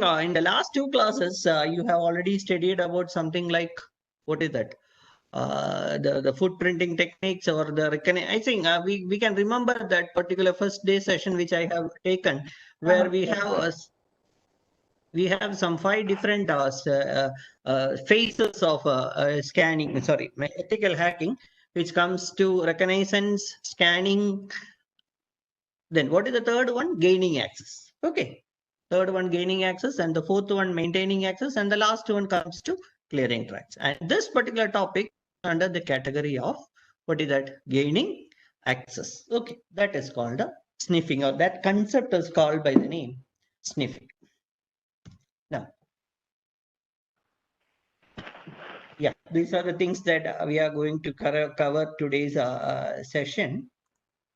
In the last two classes, you have already studied about something like, what is that? The footprinting techniques or the I think we can remember that particular first day session which I have taken, where we have some 5 different phases of scanning, sorry, ethical hacking, which comes to reconnaissance, scanning. Then what is the third one? Gaining access. Okay. Third one, gaining access, and the fourth one, maintaining access, and the last one comes to clearing tracks. And this particular topic under the category of, what is that? Gaining access. Okay. That is called a sniffing, or that concept is called by the name sniffing. Now, yeah, these are the things that we are going to cover today's session.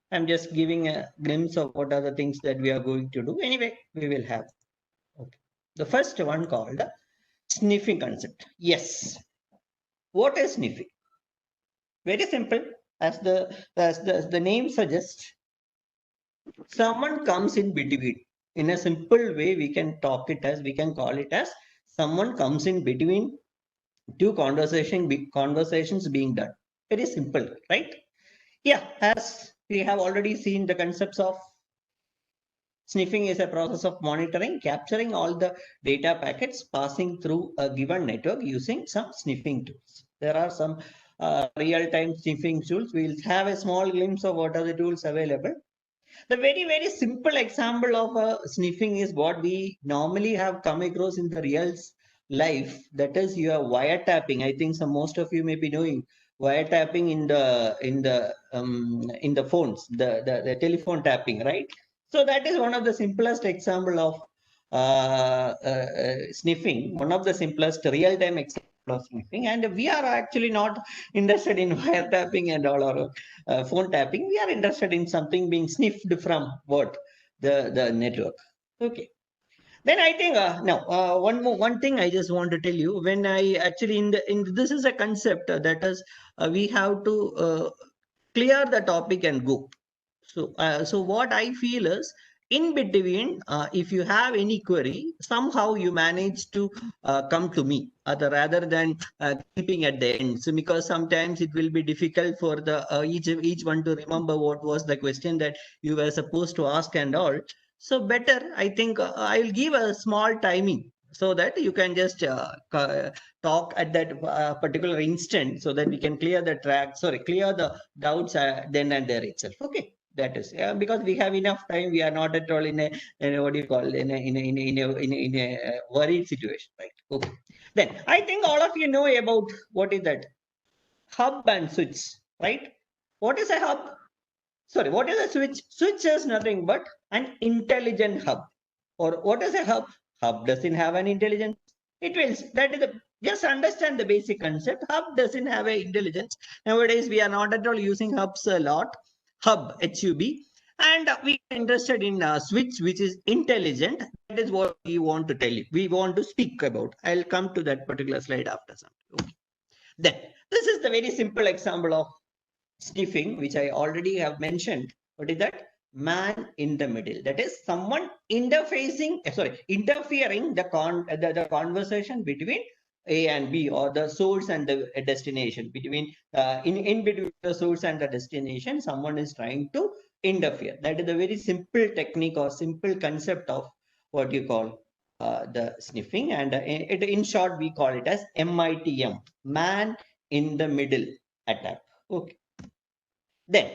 I'm just giving a glimpse of what are the things that we are going to do. Anyway, we will have. Okay. The first one called sniffing concept. Yes. What is sniffing? Very simple. As the name suggests, someone comes in between. In a simple way, we can call it as someone comes in between two conversations being done. Very simple, right? Yeah, as we have already seen, the concepts of sniffing is a process of monitoring, capturing all the data packets passing through a given network using some sniffing tools. There are some real-time sniffing tools. We'll have a small glimpse of what are the tools available. The very, very simple example of sniffing is what we normally have come across in the real life. That is your wiretapping. I think most of you may be knowing wiretapping in the phones, the telephone tapping, right? So that is one of the simplest example of sniffing. One of the simplest real-time example of sniffing, and we are actually not interested in wiretapping and all, or phone tapping. We are interested in something being sniffed from what the network. Okay. Then I think now one thing I just want to tell you, when I actually in this is a concept that is we have to clear the topic and go. So what I feel is, in between, if you have any query, somehow you manage to come to me, rather than keeping at the end. So because sometimes it will be difficult for the each one to remember what was the question that you were supposed to ask and all. So better, I think I'll give a small timing so that you can just talk at that particular instant, so that we can clear the clear the doubts then and there itself. Okay. That is because we have enough time. We are not at all in a what do you call, in a worried situation, right? Okay. Then I think all of you know about what is that hub and switch, right? What is a hub? Sorry, what is a switch? Switch is nothing but an intelligent hub. Or what is a hub? Hub doesn't have an intelligence. It will. That is just understand the basic concept. Hub doesn't have an intelligence. Nowadays, we are not at all using hubs a lot. Hub, HUB. And we are interested in switch, which is intelligent. That is what we want to tell you. We want to speak about. I'll come to that particular slide after some. Okay. Then, this is the very simple example of sniffing, which I already have mentioned. What is that? Man in the middle. That is someone interfering the conversation between A and B, or the source and the destination. Between in between the source and the destination, someone is trying to interfere. That is a very simple technique or simple concept of what you call the sniffing. And in short, we call it as MITM, man in the middle attack. Okay. Then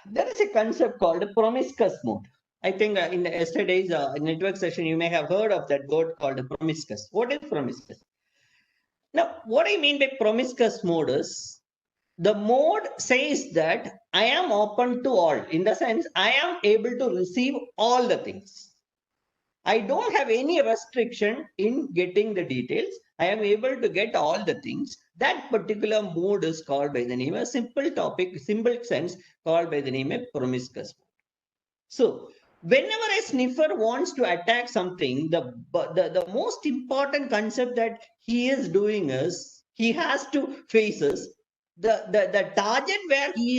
there is a concept called promiscuous mode. I think in yesterday's network session, you may have heard of that word called promiscuous. What is promiscuous? Now, what I mean by promiscuous mode is, the mode says that I am open to all, in the sense I am able to receive all the things. I don't have any restriction in getting the details. I am able to get all the things. That particular mode is called by the name, a simple topic, simple sense, called by the name of promiscuous mode. So whenever a sniffer wants to attack something, the most important concept that he is doing is, he has to face is the target where he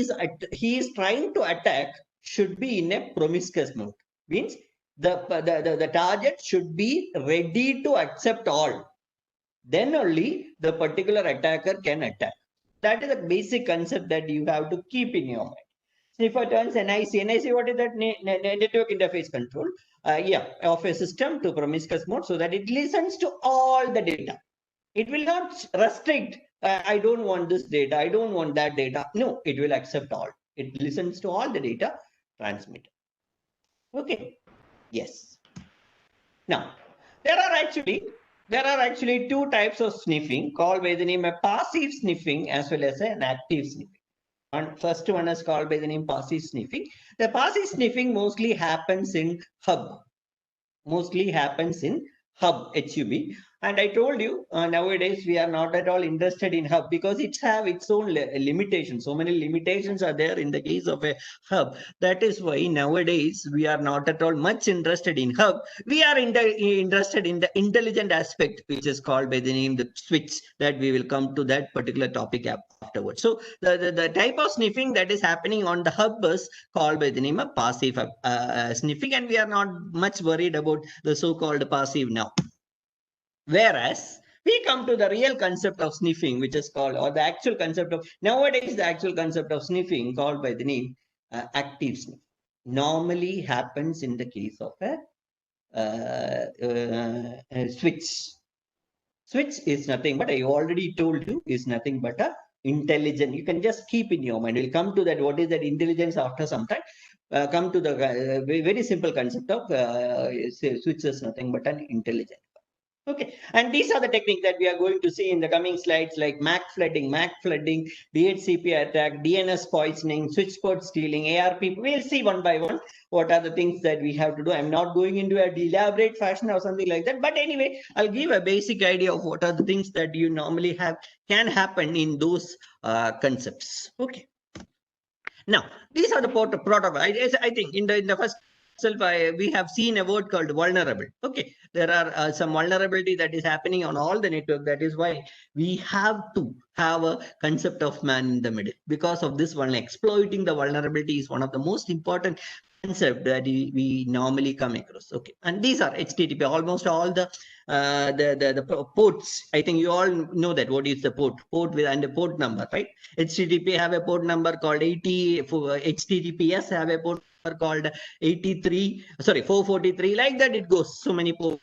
is trying to attack should be in a promiscuous mode. Means The target should be ready to accept all. Then only the particular attacker can attack. That is the basic concept that you have to keep in your mind. Sniffer turns NIC. NIC, what is that? Network interface control. Yeah, of a system to promiscuous mode so that it listens to all the data. It will not restrict. I don't want this data. I don't want that data. No, it will accept all. It listens to all the data transmitted. Okay. Yes. Now, there are actually two types of sniffing called by the name of passive sniffing as well as an active sniffing. First one is called by the name passive sniffing. The passive sniffing mostly happens in hub. HUB. And I told you nowadays we are not at all interested in hub because it have its own limitations. So many limitations are there in the case of a hub. That is why nowadays we are not at all much interested in hub. We are interested in the intelligent aspect, which is called by the name the switch. That we will come to that particular topic afterwards. So the type of sniffing that is happening on the hub is called by the name of passive sniffing, and we are not much worried about the so-called passive now. Whereas we come to the real concept of sniffing, which is called, or the actual concept of, nowadays the actual concept of sniffing called by the name active sniff. Normally happens in the case of a switch. Switch is nothing but, I already told you, is nothing but a intelligent. You can just keep in your mind. We'll come to that. What is that intelligence after some time? Come to the very simple concept of switch is nothing but an intelligent. Okay, and these are the techniques that we are going to see in the coming slides, like MAC flooding, DHCP attack, DNS poisoning, switch port stealing, ARP. We'll see one by one what are the things that we have to do. I'm not going into a elaborate fashion or something like that, but anyway, I'll give a basic idea of what are the things that you normally can happen in those concepts. Okay. Now, these are the protocol. I think in the first we have seen a word called vulnerable. Okay, there are some vulnerability that is happening on all the network. That is why we have to have a concept of man in the middle. Because of this one, exploiting the vulnerability is one of the most important concept that we normally come across. Okay, and these are HTTP. Almost all the ports. I think you all know that what is the port with and the port number, right? HTTP have a port number called 80. For HTTPS have a port number called 443. Like that, it goes. So many ports.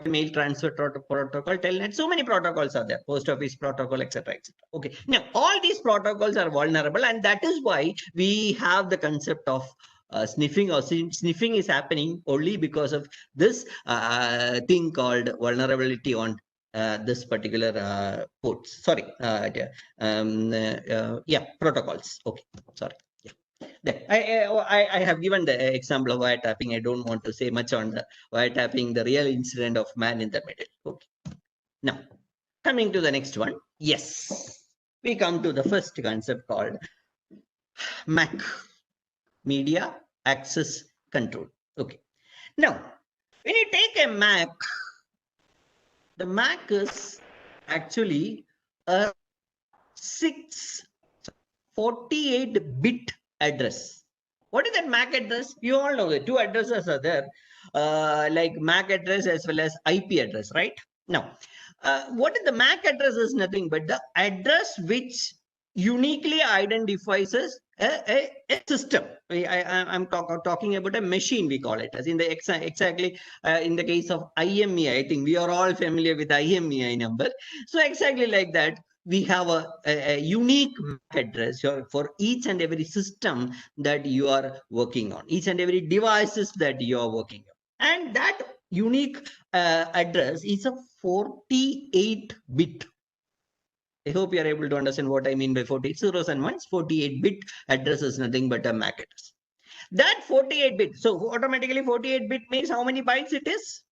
Mail transfer protocol, telnet, so many protocols are there, post office protocol, etc. Okay, now all these protocols are vulnerable, and that is why we have the concept of sniffing, or sniffing is happening only because of this thing called vulnerability on this particular ports. Sorry, protocols. Okay, sorry. I have given the example of wiretapping. I don't want to say much on the wiretapping, the real incident of man in the middle. Okay. Now, coming to the next one. Yes, we come to the first concept called MAC, Media Access Control. Okay. Now, when you take a MAC, the MAC is actually a 48-bit address. What is that MAC address? You all know that two addresses are there, like MAC address as well as IP address, right? Now, what is the MAC address is nothing but the address which uniquely identifies as a system. I'm talking about a machine, we call it, as in the exactly in the case of IMEI. I think we are all familiar with IMEI number. So exactly like that, we have a unique MAC address for each and every system that you are working on, each and every devices that you are working on. And that unique address is a 48-bit. I hope you are able to understand what I mean by 48 zeros and ones. 48-bit address is nothing but a MAC address. That 48-bit, so automatically 48-bit means how many bytes it is?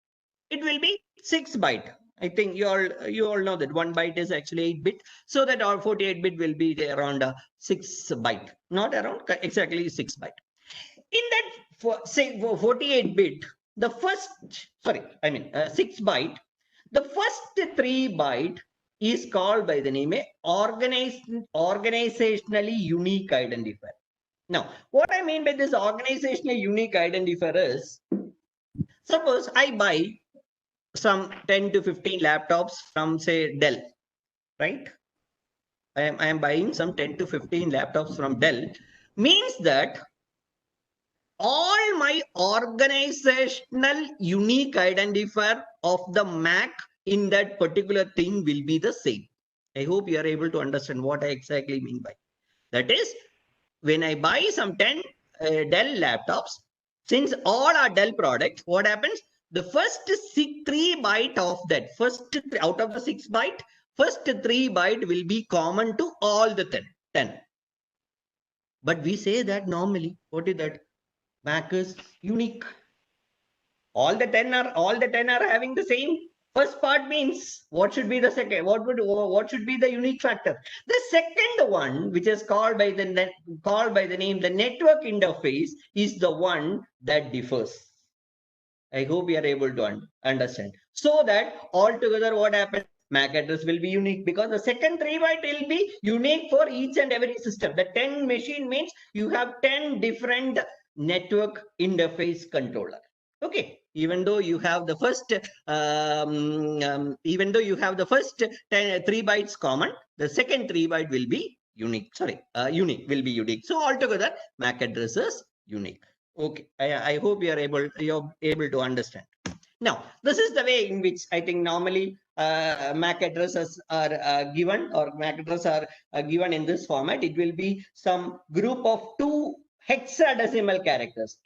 It will be 6 byte. I think you all know that 1 byte is actually 8-bit. So that our 48-bit will be around 6 byte, not around exactly 6 byte. In that, say 48-bit, the first, 6 byte, the first 3 byte is called by the name organizationally unique identifier. Now, what I mean by this organizational unique identifier is, suppose I buy some 10 to 15 laptops from, say, Dell, right? I am buying some 10 to 15 laptops from Dell, means that all my organizational unique identifier of the Mac in that particular thing will be the same. I hope you are able to understand what I exactly mean by that. Is when I buy some 10 Dell laptops, since all are Dell products, what happens? The first 3 byte of that, out of the 6 byte, first 3 byte will be common to all the 10. But we say that normally, what is that? Mac is unique. All the 10 are having the same first part. Means what should be the second? What should be the unique factor? The second one, which is called by the name the network interface, is the one that differs. I hope you are able to understand. So that altogether what happens? MAC address will be unique because the second 3 byte will be unique for each and every system. The 10 machine means you have 10 different network interface controller. Okay, even though you have the first 3 bytes common, the second 3 byte will be unique. Sorry, unique will be unique. So altogether, MAC address is unique. Okay, I hope you're able to understand. Now, this is the way in which I think normally MAC addresses are given, or MAC addresses are given in this format. It will be some group of 2 hexadecimal characters,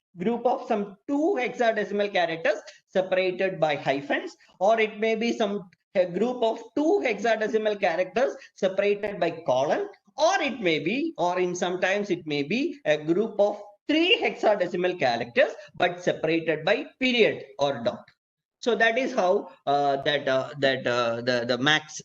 separated by hyphens, or it may be a group of 2 hexadecimal characters separated by colon, or it may be, or in sometimes it may be a group of 3 hexadecimal characters but separated by period or dot. So that is how the max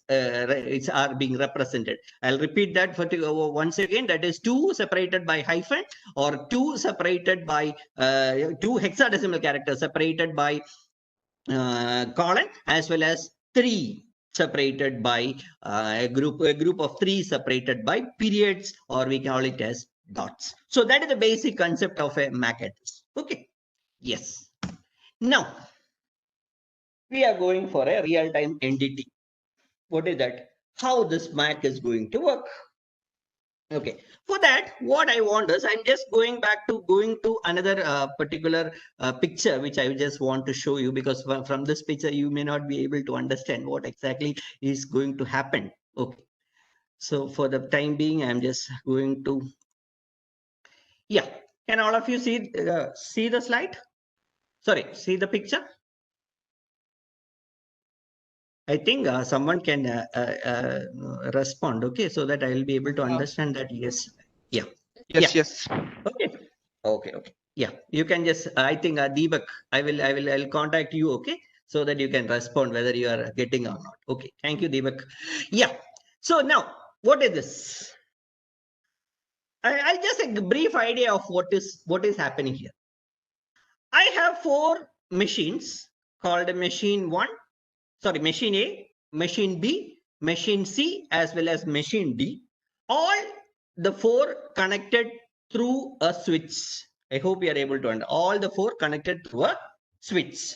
are being represented. I'll repeat that once again. That is 2 separated by hyphen, or 2 separated by 2 hexadecimal characters separated by colon, as well as 3 separated by a group of 3 separated by periods, or we call it as dots. So that is the basic concept of a MAC address. Okay. Yes. Now we are going for a real-time entity. What is that? How this MAC is going to work? Okay, for that, what I want is, I'm just going to another particular picture, which I just want to show you, because from this picture, you may not be able to understand what exactly is going to happen. Okay, so for the time being, I'm just going to, yeah, can all of you see the slide? Sorry, see the picture? I think someone can respond, okay, so that I will be able to understand that. Yes. Yeah. Yes, Yeah. yes. Okay. Okay. Yeah. You can just, I think Deepak, I'll contact you, okay, so that you can respond whether you are getting or not. Okay. Thank you, Deepak. Yeah. So now, what is this? I'll just a brief idea of what is happening here. I have 4 machines called machine 1. Sorry, machine A, machine B, machine C, as well as machine D. All the 4 connected through a switch. I hope you are able to understand. All the 4 connected through a switch.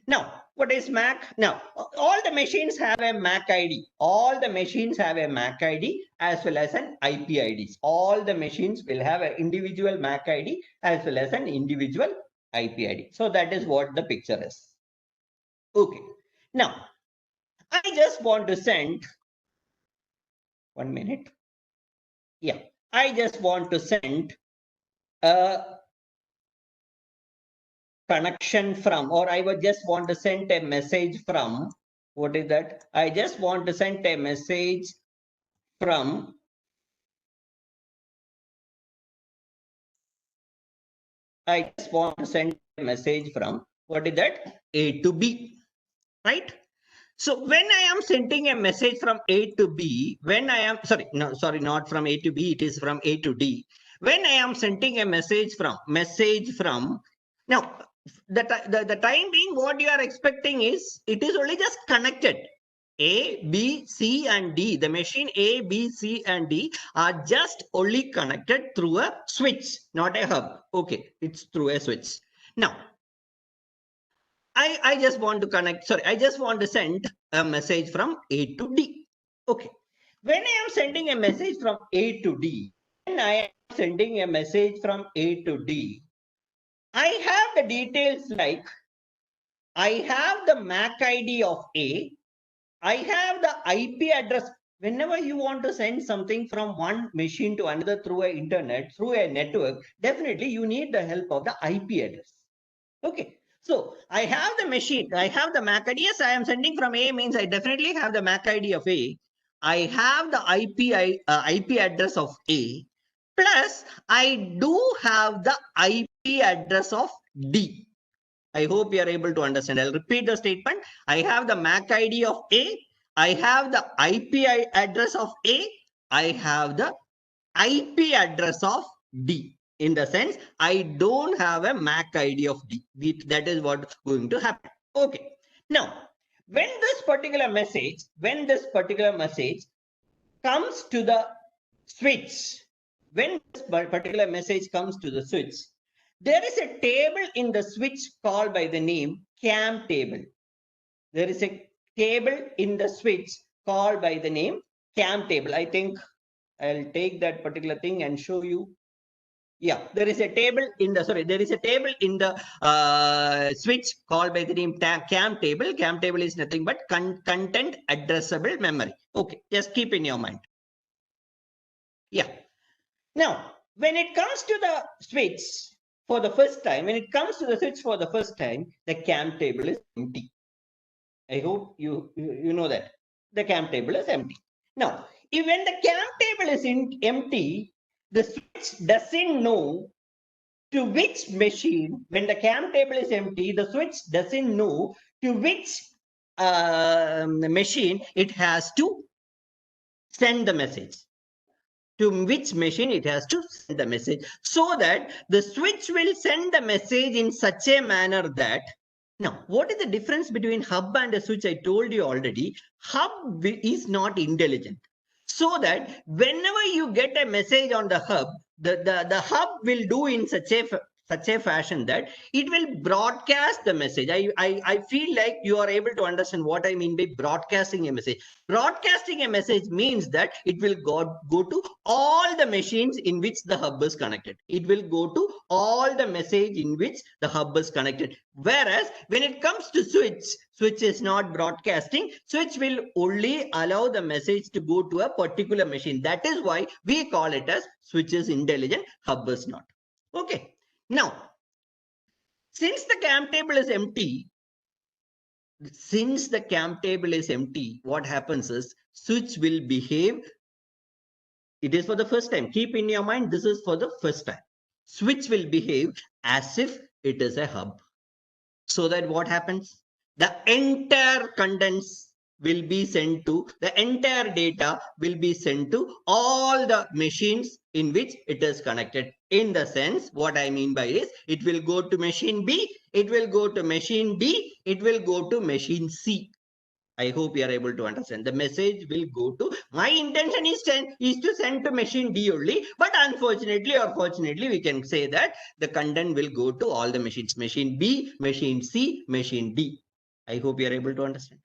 Now, what is MAC? Now, all the machines have a MAC ID. All the machines have a MAC ID as well as an IP ID. All the machines will have an individual MAC ID as well as an individual IP ID. So that is what the picture is. Okay. Now, I just want to send 1 minute. Yeah, I just want to send a connection from, or I would just want to send a message from, what is that? I just want to send a message from I just want to send a message from, what is that? A to B, right? So when I am sending a message from A to B, not from A to B, it is from A to D. When I am sending a message from, now the time being, what you are expecting is, it is only just connected. A, B, C, and D. The machine A, B, C, and D are just only connected through a switch, not a hub. Okay, it's through a switch. Now, I just want to connect, sorry, I just want to send a message from A to D. Okay. When I am sending a message from A to D, when I am sending a message from A to D, I have the details like I have the MAC ID of A, I have the IP address. Whenever you want to send something from one machine to another through a internet, through a network, definitely you need the help of the IP address. Okay. So I have the machine, I have the MAC ID. Yes, I am sending from A means I definitely have the MAC ID of A. I have the IP address of A. Plus, I do have the IP address of D. I hope you are able to understand. I'll repeat the statement. I have the MAC ID of A. I have the IP address of A. I have the IP address of D. In the sense, I don't have a MAC ID of D. That is what's going to happen. Okay. Now, when this particular message comes to the switch, when this particular message comes to the switch, there is a table in the switch called by the name cam table. There is a table in the switch called by the name cam table. I think I'll take that particular thing and show you. Yeah, there is a table in the switch called by the name cam table. Cam table is nothing but content addressable memory. Okay, just keep in your mind. Yeah. Now, when it comes to the switch for the first time, the cam table is empty. I hope you know that the cam table is empty. Now, when the cam table is empty, the switch doesn't know to which machine. When the cam table is empty, the switch doesn't know to which machine it has to send the message. To which machine it has to send the message, so that the switch will send the message in such a manner that. Now, what is the difference between hub and a switch? I told you already. Hub is not intelligent. So that whenever you get a message on the hub, the hub will do in such a fashion that it will broadcast the message. I feel like you are able to understand what I mean by broadcasting a message. Broadcasting a message means that it will go to all the machines in which the hub is connected. It will go to all the message in which the hub is connected. Whereas when it comes to switch is not broadcasting. Switch will only allow the message to go to a particular machine. That is why we call it as switch is intelligent, hub is not. Okay. Now, since the cam table is empty, what happens is switch will behave. It is for the first time. Keep in your mind, this is for the first time. Switch will behave as if it is a hub. So that what happens? The entire contents will be sent to, the entire data will be sent to all the machines in which it is connected. In the sense, what I mean by is, it will go to machine B, it will go to machine D, it will go to machine C. I hope you are able to understand. The message will go to, my intention is to send to machine D only, but unfortunately or fortunately, we can say that the content will go to all the machines, machine B, machine C, machine D. I hope you are able to understand.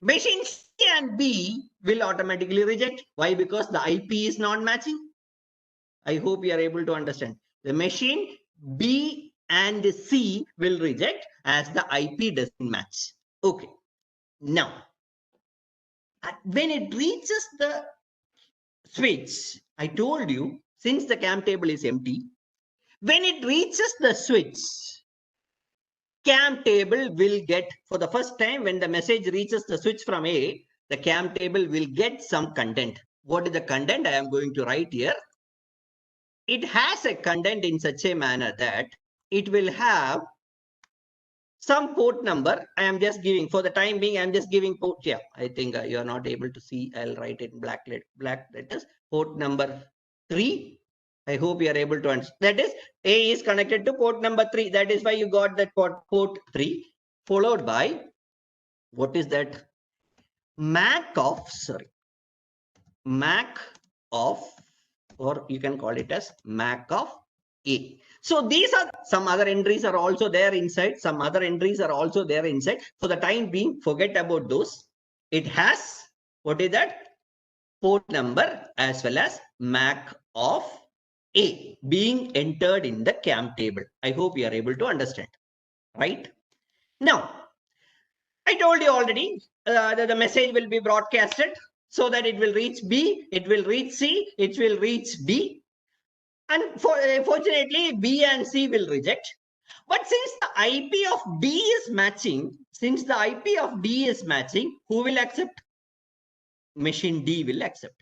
Machine C and B will automatically reject. Why? Because the IP is not matching. I hope you are able to understand. The machine B and C will reject as the IP doesn't match. Okay. Now, when it reaches the switch, I told you, since the cam table is empty, when it reaches the switch, cam table will get, for the first time, when the message reaches the switch from A, the cam table will get some content. What is the content? I am going to write here. It has a content in such a manner that it will have some port number. I am just giving, for the time being, I am just giving port. Yeah, I think you are not able to see. I'll write it in black letters. Port number 3. I hope you are able to understand. That is, A is connected to port number 3. That is why you got that port 3, followed by, what is that? Mac of, Mac of, or you can call it as Mac of A. So these are some other entries are also there inside. Some other entries are also there inside. For the time being, forget about those. It has, what is that? Port number as well as MAC of A being entered in the CAM table. I hope you are able to understand, right? Now, I told you already that the message will be broadcasted so that it will reach B, it will reach C, it will reach D. And fortunately, B and C will reject. But since the IP of D is matching, who will accept? Machine D will accept,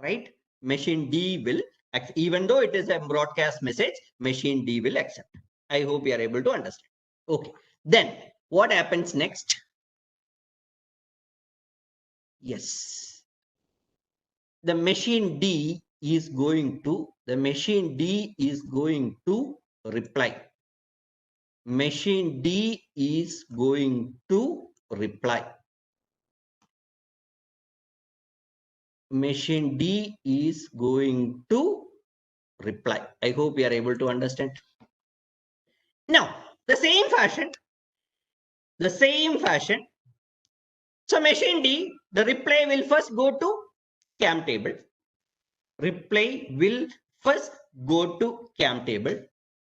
right? Machine D will, even though it is a broadcast message, machine D will accept. I hope you are able to understand. Okay. Then what happens next? Yes. The machine D is going to reply. Machine D is going to reply. Machine D is going to reply. I hope you are able to understand. Now, the same fashion. So machine D, the reply will first go to CAM table. Reply will first go to CAM table.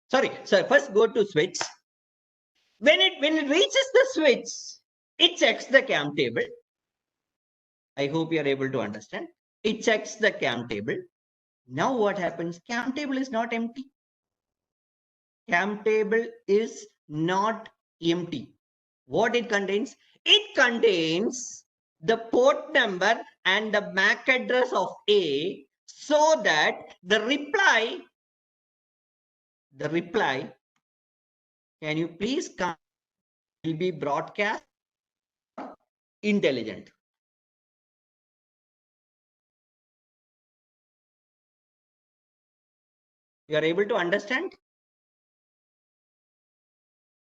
First go to switch. When it reaches the switch, it checks the CAM table. I hope you are able to understand. It checks the CAM table. Now what happens? CAM table is not empty. CAM table is not empty. What it contains? It contains the port number and the MAC address of A, so that the reply, can you please come, will be broadcast intelligent. You are able to understand?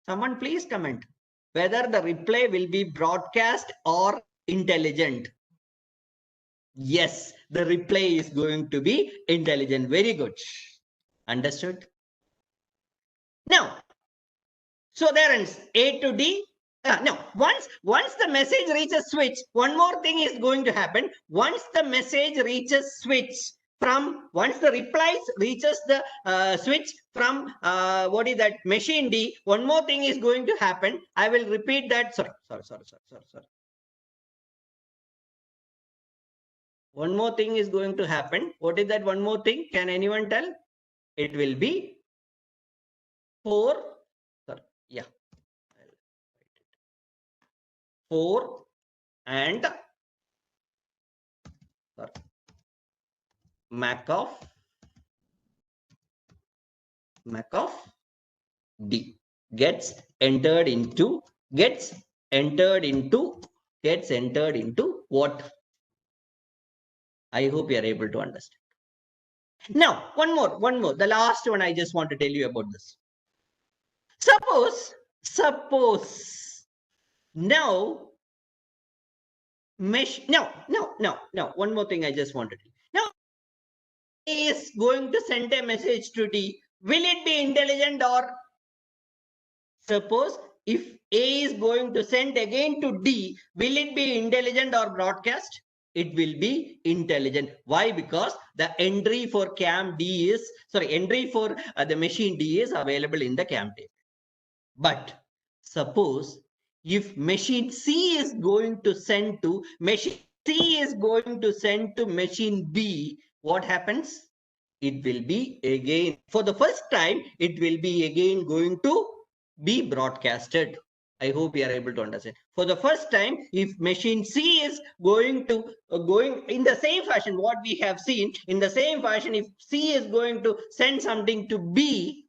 Someone please comment whether the reply will be broadcast or intelligent. Yes, the reply is going to be intelligent. Very good. Understood? Now, so there ends A to D. No, once the message reaches switch, one more thing is going to happen. Once the message reaches switch, once the replies reaches the switch from what is that, machine D, one more thing is going to happen. I will repeat that. Sorry. One more thing is going to happen. What is that one more thing? Can anyone tell? It will be 4. Sorry, yeah. 4 and MAC of D gets entered into what? I hope you are able to understand. Now, one more. The last one I just want to tell you about this. Suppose now one more thing I just wanted. Now A is going to send a message to D. Will it be intelligent? Or suppose if A is going to send again to D, will it be intelligent or broadcast? It will be intelligent. Why? Because the entry for the machine D is available in the CAM table. But suppose if machine C is going to send to machine B, what happens? It will be again, for the first time, it will be again going to be broadcasted. I hope you are able to understand. For the first time, if machine C is going in the same fashion, what we have seen, in the same fashion, if C is going to send something to B,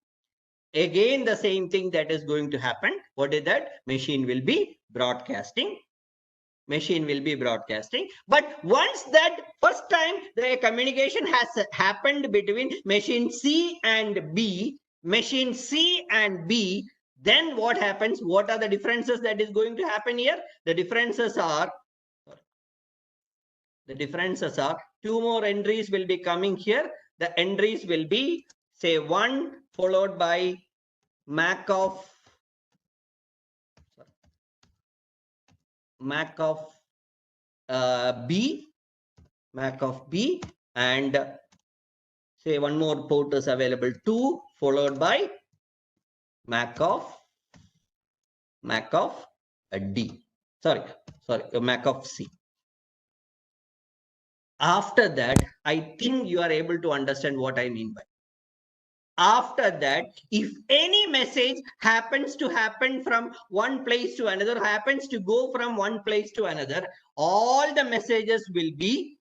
again the same thing that is going to happen. What is that? Machine will be broadcasting. But once that first time the communication has happened between machine C and B, then what happens? What are the differences that is going to happen here? The differences are, The differences are 2 more entries will be coming here. The entries will be say 1 followed by mac of B, mac of B, and say one more port is available 2 followed by mac of D. Sorry, mac of C. After that, I think you are able to understand what I mean by. After that, if any message happens to happen from one place to another, happens to go from one place to another, all the messages will be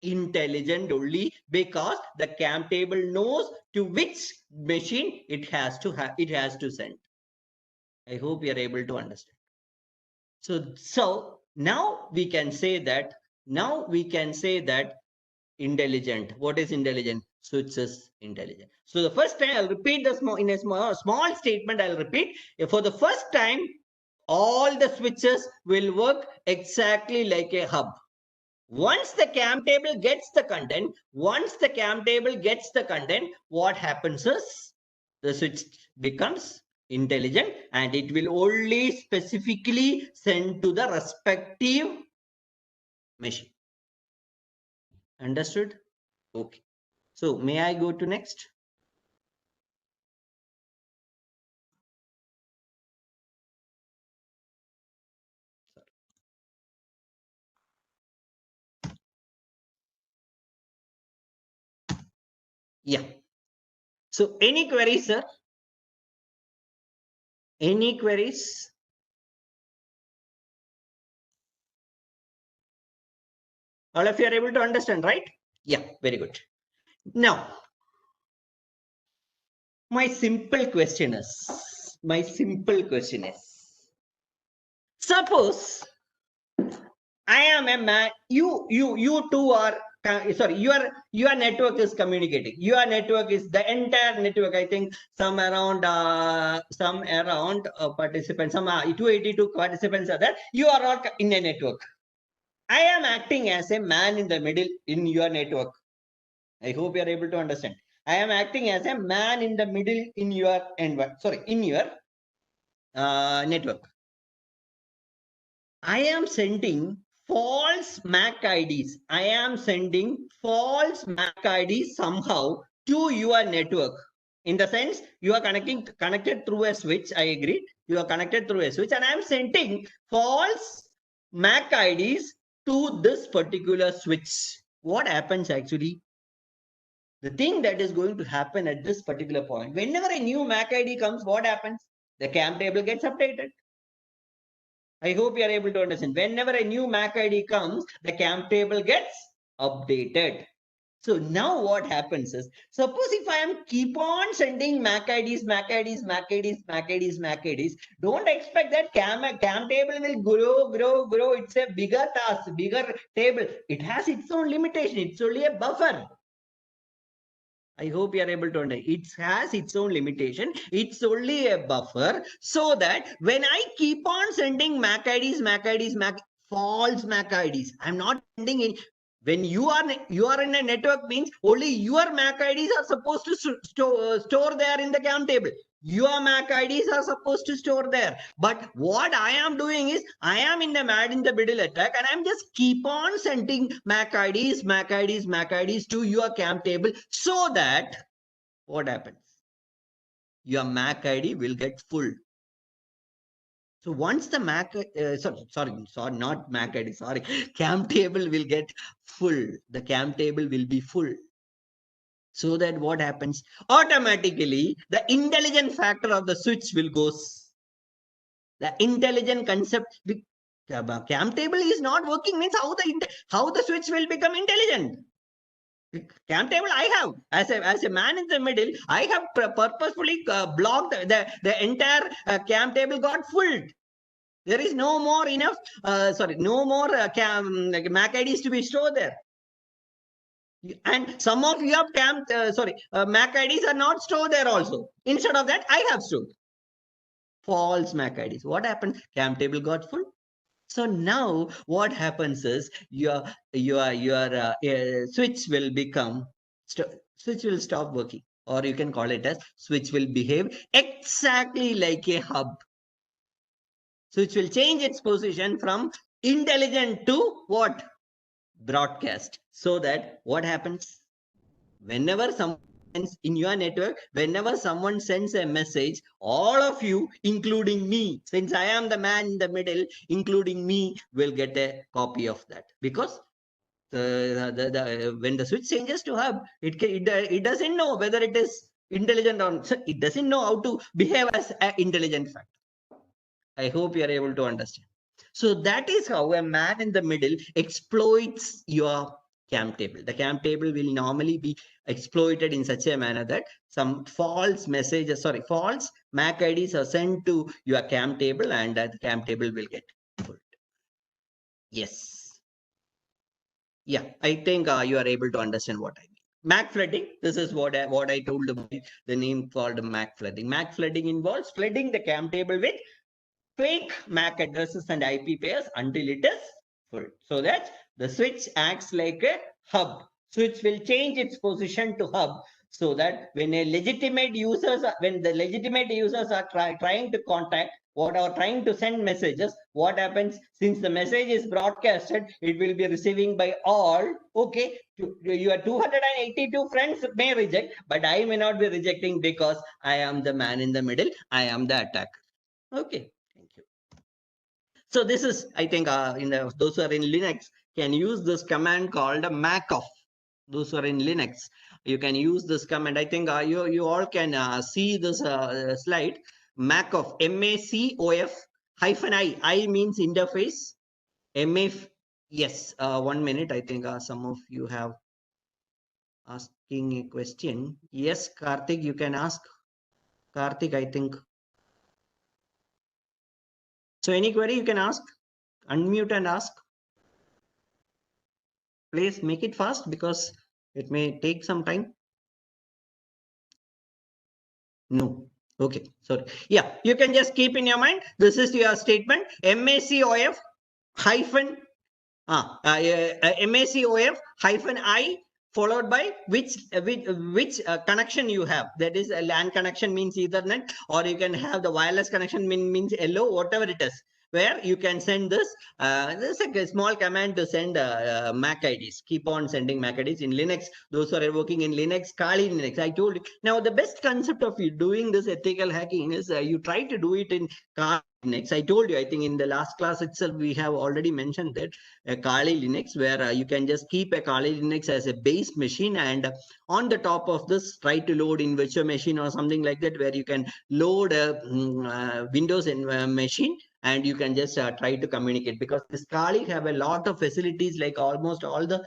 intelligent only, because the CAM table knows to which machine it has to send. I hope you are able to understand. So now we can say that intelligent. What is intelligent? Switch is intelligent. So the first time I'll repeat the small statement. I'll repeat. For the first time, all the switches will work exactly like a hub. Once the CAM table gets the content, what happens is the switch becomes intelligent, and it will only specifically send to the respective machine. Understood? Okay. So may I go to next? Yeah. So any queries, sir? Any queries? All of you are able to understand, right? Yeah, very good. Now, my simple question is, suppose I am a man, you two are, sorry, your network is communicating. Your network is the entire network. I think some around participants, some 282 participants are there. You are all in a network. I am acting as a man in the middle in your network. I hope you are able to understand. I am acting as a man in the middle in your network. I am sending false MAC IDs. I am sending false MAC IDs somehow to your network. In the sense, you are connected through a switch. I agree. You are connected through a switch, and I am sending false MAC IDs to this particular switch. What happens actually? The thing that is going to happen at this particular point, whenever a new MAC ID comes, what happens? The CAM table gets updated. I hope you are able to understand. Whenever a new MAC ID comes, the CAM table gets updated. So now what happens is, suppose if I am keep on sending MAC IDs, don't expect that CAM table will grow. It's a bigger task, bigger table. It has its own limitation. It's only a buffer. I hope you are able to understand. It has its own limitation. It's only a buffer, so that when I keep on sending MAC IDs, false MAC IDs, I'm not sending any. When you are in a network, means only your MAC IDs are supposed to store there in the CAM table. Your MAC IDs are supposed to store there. But what I am doing is, I am in the middle attack, and I'm just keep on sending MAC IDs to your CAM table, so that what happens? Your MAC ID will get full. So once the not MAC ID, CAM table will get full. The CAM table will be full. So that what happens? Automatically, the intelligent factor of the switch will goes. The intelligent concept, CAM table is not working, means how the switch will become intelligent. CAM table I have as a man in the middle, I have purposefully blocked the entire CAM table got full. There is no more enough, no more MAC IDs to be stored there. And some of your MAC IDs are not stored there also. Instead of that, I have stored false MAC IDs. What happened? CAM table got full. So now what happens is your switch will become switch will stop working, or you can call it as switch will behave exactly like a hub. Switch will change its position from intelligent to what? Broadcast. So that what happens? Whenever someone sends in your network, whenever someone sends a message, all of you, including me, since I am the man in the middle, including me, will get a copy of that. Because when the switch changes to hub, it doesn't know whether it is intelligent or so it doesn't know how to behave as an intelligent fact. I hope you are able to understand. So that is how a man in the middle exploits your CAM table. The CAM table will normally be exploited in such a manner that some false messages, sorry, false MAC IDs are sent to your CAM table, and the CAM table will get pulled. Yes. Yeah, I think you are able to understand what I mean. MAC flooding. This is what I told about the name called MAC flooding. MAC flooding involves flooding the CAM table with fake MAC addresses and IP pairs until it is full. So that the switch acts like a hub. Switch will change its position to hub, so that when the legitimate users are trying to contact what are trying to send messages, what happens? Since the message is broadcasted, it will be receiving by all. Okay, your 282 friends may reject, but I may not be rejecting because I am the man in the middle. I am the attacker. Okay, thank you. So this is, I think, those who are in Linux can use this command called a macoff. Those who are in Linux, you can use this command. I think you all can see this slide. Macoff, MACOF hyphen I. I means interface. MF. Yes. 1 minute. I think some of you have asking a question. Yes, Karthik, you can ask. Karthik, I think. So any query you can ask. Unmute and ask. Please make it fast because it may take some time. No. Okay. Sorry. Yeah. You can just keep in your mind. This is your statement. MACOF hyphen MACOF hyphen I followed by which connection you have. That is a LAN connection means Ethernet, or you can have the wireless connection means LO, whatever it is, where you can send this. This is a small command to send MAC IDs. Keep on sending MAC IDs in Linux. Those who are working in Linux, Kali Linux. I told you. Now the best concept of you doing this ethical hacking is you try to do it in Kali Linux. I told you. I think in the last class itself we have already mentioned that a Kali Linux, where you can just keep a Kali Linux as a base machine, and on the top of this try to load in virtual machine or something like that, where you can load a Windows machine, and you can just try to communicate, because this Kali have a lot of facilities, like almost all the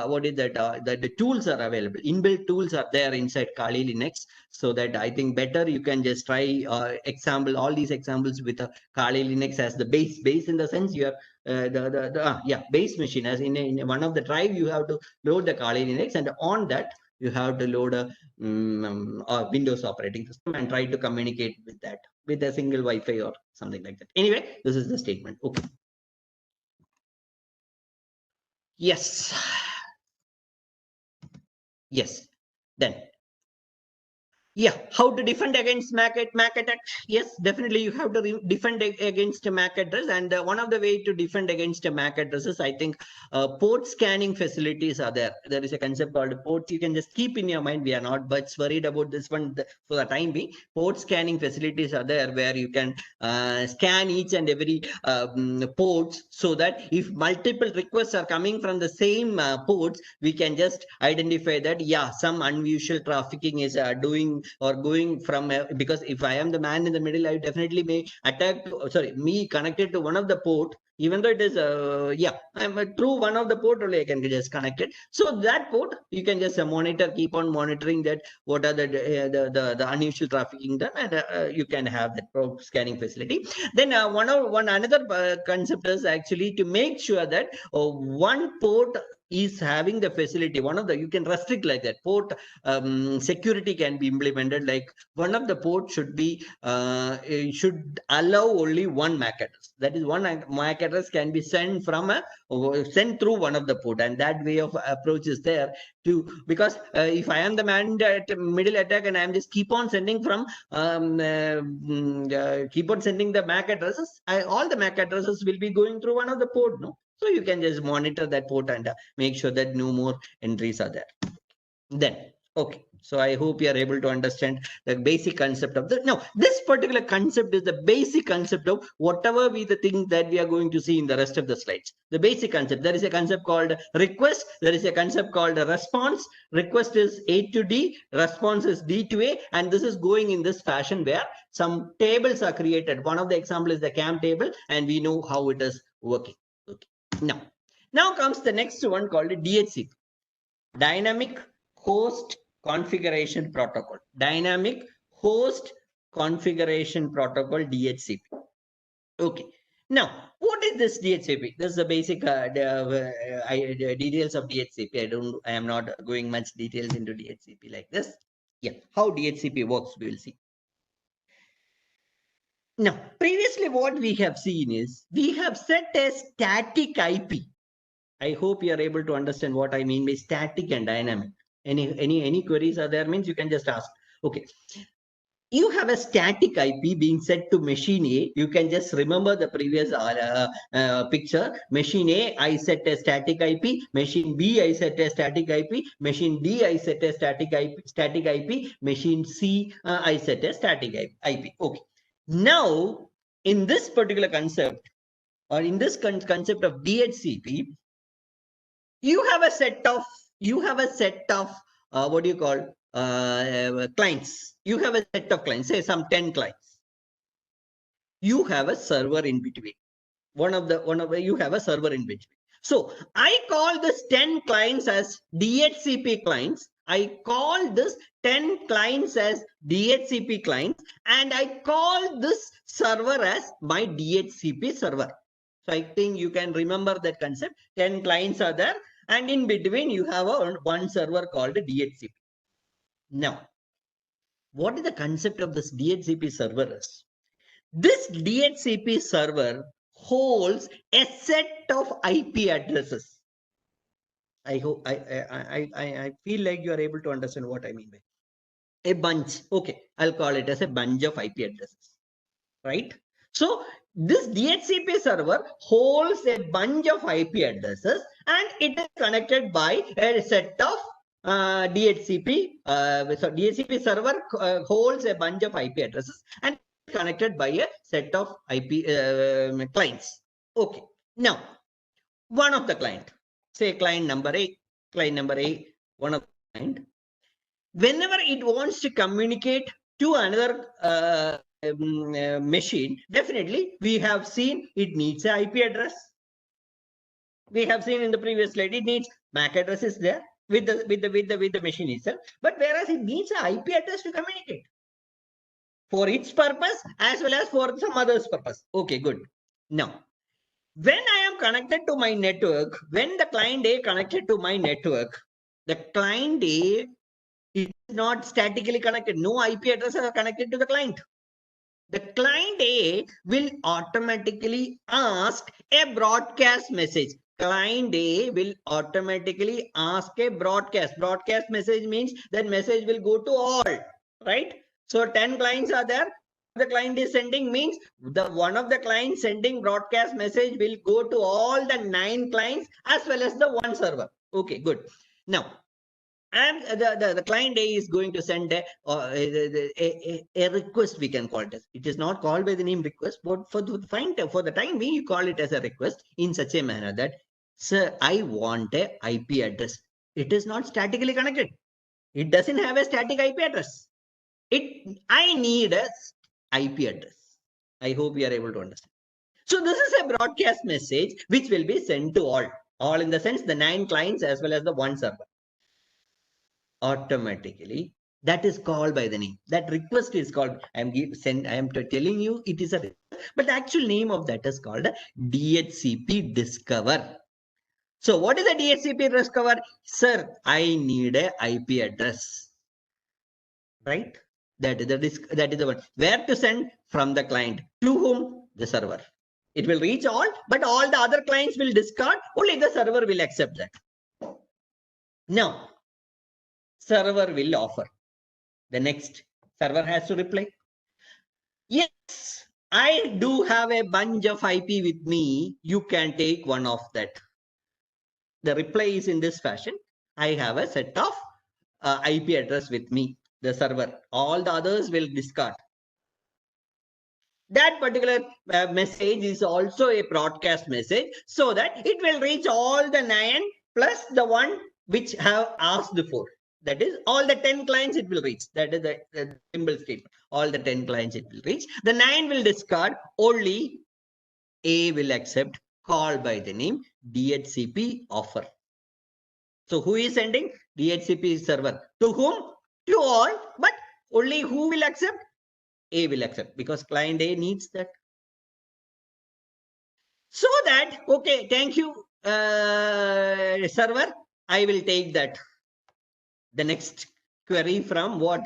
what is that the tools are available, inbuilt tools are there inside Kali Linux. So that I think better you can just try example all these examples with a Kali Linux as the base in the sense you are base machine, as in one of the drive you have to load the Kali Linux, and on that you have to load a Windows operating system and try to communicate with that with a single Wi-Fi or something like that. Anyway, this is the statement. Okay. Yes. Yes. Then yeah, how to defend against MAC attack? Yes, definitely you have to defend against a MAC address, and one of the way to defend against a MAC address is, I think, port scanning facilities are there. There is a concept called ports. You can just keep in your mind. We are not much worried about this one for the time being. Port scanning facilities are there, where you can scan each and every ports, so that if multiple requests are coming from the same ports, we can just identify that some unusual trafficking is doing or going from because if I am the man in the middle, I definitely may attack me connected to one of the port, even though it is I'm through one of the port only I can just connect it. So that port you can just keep on monitoring that what are the unusual trafficking done, and you can have that port scanning facility. Then one another concept is actually to make sure that one port is having the facility, one of the, you can restrict like that. Port security can be implemented, like one of the ports should be, should allow only one MAC address. That is, one MAC address can be sent from sent through one of the port, and that way of approach is there to, because if I am the man at middle attack and I am just keep on sending from keep on sending the MAC addresses, all the MAC addresses will be going through one of the port, no? So you can just monitor that port and make sure that no more entries are there. Then, okay. So I hope you are able to understand the basic concept of the. Now, this particular concept is the basic concept of whatever be the thing that we are going to see in the rest of the slides. The basic concept. There is a concept called request. There is a concept called a response. Request is A to D. Response is D to A. And this is going in this fashion where some tables are created. One of the example is the CAM table, and we know how it is working. Okay. Now comes the next one called DHCP. Dynamic Host Configuration Protocol. Dynamic Host Configuration Protocol, DHCP. Okay. Now, what is this DHCP? This is the basic details of DHCP. I am not going much details into DHCP like this. Yeah, how DHCP works, we will see. Now, previously what we have seen is we have set a static IP. I hope you are able to understand what I mean by static and dynamic. Any queries are there, means you can just ask. Okay. You have a static IP being set to machine A. You can just remember the previous picture. Machine A, I set a static IP. Machine B, I set a static IP. Machine D, I set a static IP. Machine C, I set a static IP. Okay. Now, in this particular concept, or in this concept of DHCP, you have a set of what do you call clients. You have a set of clients, say some 10 clients. You have a server in between. You have a server in between. So I call this 10 clients as DHCP clients. I call this 10 clients as DHCP clients, and I call this server as my DHCP server. So I think you can remember that concept. 10 clients are there, and in between you have one server called DHCP. Now, what is the concept of this DHCP server is? This DHCP server holds a set of IP addresses. I hope I feel like you are able to understand what I mean by a bunch. Okay, I'll call it as a bunch of IP addresses, right? So this DHCP server holds a bunch of IP addresses, and it is connected by a set of DHCP. So DHCP server holds a bunch of IP addresses and connected by a set of IP clients. Okay. Now, one of the client, say client number A, one of the client, whenever it wants to communicate to another machine, definitely we have seen it needs an IP address. We have seen in the previous slide, it needs MAC address is there with the machine itself, but whereas it needs an IP address to communicate for its purpose as well as for some others purpose. Okay, good. Now, when I am connected to my network, when the client A connected to my network, the client A is not statically connected. No IP addresses are connected to the client. The client A will automatically ask a broadcast message. Client A will automatically ask a broadcast. Broadcast message means that message will go to all, right? So 10 clients are there. The client is sending means the one of the clients sending broadcast message will go to all the 9 clients as well as the one server. Okay, good. Now, and the client A is going to send a request, we can call it as. It is not called by the name request, but for the time being, you call it as a request in such a manner that, sir, I want a IP address. It is not statically connected. It doesn't have a static IP address. I need a IP address. I hope you are able to understand. So this is a broadcast message which will be sent to all in the sense the 9 clients as well as the one server. Automatically, that is called by the name. That request is called. I am telling you it is a request, but the actual name of that is called DHCP discover. So what is the DHCP discover? Sir, I need a IP address, right? That is the one. Where to send? From the client. To whom? The server. It will reach all, but all the other clients will discard. Only the server will accept that. Now, server will offer. The next server has to reply. Yes, I do have a bunch of IP with me. You can take one of that. The reply is in this fashion. I have a set of IP address with me, the server. All the others will discard. That particular message is also a broadcast message, so that it will reach all the 9 plus the one which have asked for. That is all the 10 clients it will reach. That is the symbol statement. All the 10 clients it will reach. The 9 will discard. Only A will accept. Call by the name DHCP offer. So who is sending? DHCP server. To whom? To all. But only who will accept? A will accept, because client A needs that. So that, okay, thank you, server. I will take that. The next query from what?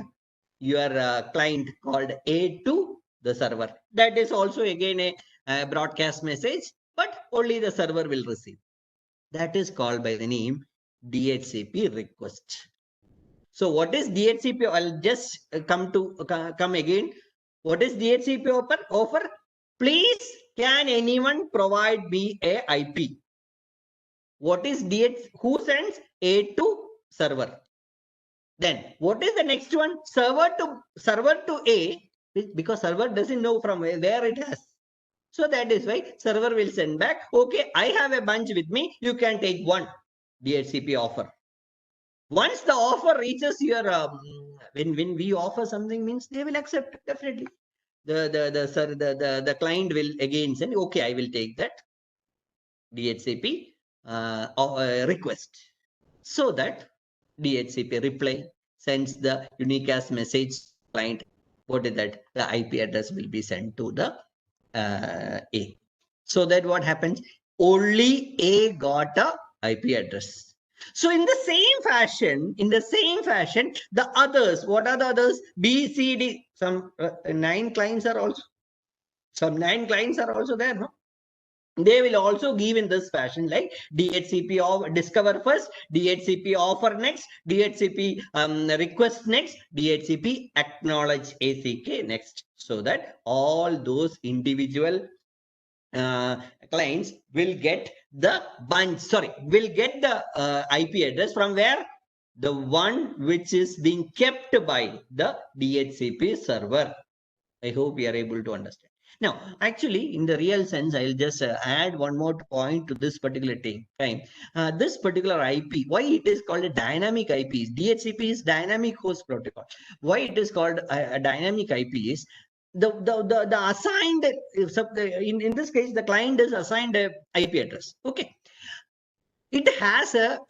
Your client called A to the server. That is also again a broadcast message, but only the server will receive. That is called by the name DHCP request. So what is DHCP? I'll just come again. What is DHCP offer? Please, can anyone provide me a IP? What is DH? Who sends? A to server. Then what is the next one? Server to A, because server doesn't know from where it has. So that is why server will send back. Okay, I have a bunch with me. You can take one. DHCP offer. Once the offer reaches your when we offer something, means they will accept definitely. The client will again say, okay, I will take that DHCP request. So that DHCP reply sends the unicast message client. What is that? The IP address will be sent to the A. So that what happens? Only A got a IP address. So in the same fashion, the others, what are the others? B, C, D. Some 9 clients are also. Some 9 clients are also there, no? They will also give in this fashion, like DHCP of discover first, DHCP offer next, DHCP request next, DHCP acknowledge ACK next. So that all those individual clients will get the bunch, will get the IP address from where? The one which is being kept by the DHCP server. I hope we are able to understand. Now, actually, in the real sense, I'll just add one more point to this particular time. This particular IP, why it is called a dynamic IP? DHCP is dynamic host protocol. Why it is called a dynamic IP is the assigned, in this case, the client is assigned a IP address. Okay. It has a